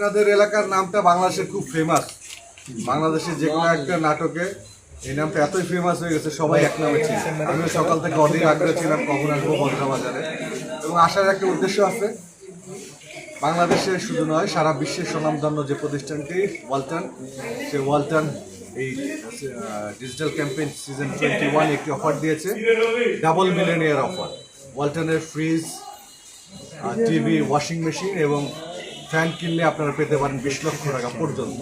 আপনাদের এলাকার নামটা বাংলাদেশে খুব ফেমাস। বাংলাদেশে যে কোনো একটা নাটকে এই নামটা এতই ফেমাস হয়ে গেছে, সবাই এক নামে ছিল। আমিও সকাল থেকে অধীর আগ্রহ ছিলাম কখন আসবো বজ্রবাজারে, এবং আসার একটা উদ্দেশ্য আছে। বাংলাদেশে শুধু নয়, সারা বিশ্বের স্বনামধন্য যে প্রতিষ্ঠানটি ওয়ালটন, সে ওয়ালটন এই ডিজিটাল ক্যাম্পেইন সিজন 21 একটি অফার দিয়েছে, ডাবল মিলিয়নিয়ার অফার। ওয়ালটনের ফ্রিজ, টিভি, ওয়াশিং মেশিন এবং ফ্যান কিনলে আপনারা পেতে পারেন 20 লক্ষ টাকা পর্যন্ত।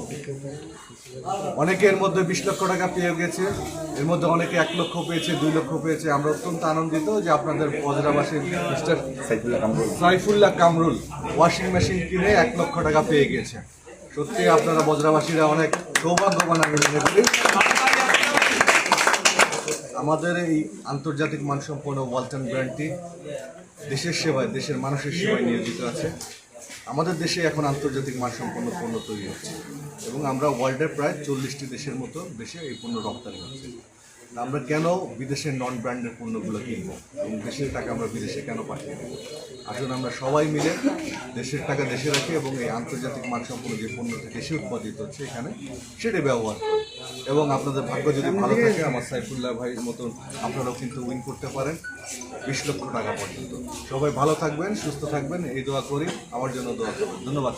অনেকে এর মধ্যে 20 লক্ষ টাকা পেয়ে গেছে, এর মধ্যে অনেকে 1 লক্ষ পেয়েছে, 2 লক্ষ পেয়েছে। আমরা অত্যন্ত আনন্দিত যে আপনাদের বজরাবাসীর mister Saifullah Kamrul washing machine কিনে 1 লক্ষ টাকা পেয়ে গেছে। সত্যি আপনারা বজরাবাসীরা অনেক সৌভাগ্যবান। আমি মনে করি আমাদের এই আন্তর্জাতিক মানসম্পন্ন ওয়ালটন ব্র্যান্ডটি দেশের সেবায়, দেশের মানুষের সেবায় নিয়োজিত আছে। আমাদের দেশে এখন আন্তর্জাতিক মানসম্পন্ন পণ্য তৈরি হচ্ছে এবং আমরা ওয়ার্ল্ডের প্রায় 40টি দেশের মতো দেশে এই পণ্য রপ্তানি হচ্ছে। আমরা কেন বিদেশের নন ব্র্যান্ডের পণ্যগুলো কিনবো এবং দেশের টাকা আমরা বিদেশে কেন পাঠিয়ে দেবো? আসলে আমরা সবাই মিলে দেশের টাকা দেশে রাখি এবং এই আন্তর্জাতিক মানসম্পন্ন যে পণ্যটি দেশে উৎপাদিত হচ্ছে এখানে, সেটা ব্যবহার করি। এবং আপনাদের ভাগ্য যদি ভালো থাকে, আমার সাইফুল্লাহ ভাইয়ের মতন আপনারাও কিন্তু উইন করতে পারেন 20 লক্ষ টাকা পর্যন্ত। সবাই ভালো থাকবেন, সুস্থ থাকবেন, এই দোয়া করি। আমার জন্য দোয়া করবেন। ধন্যবাদ।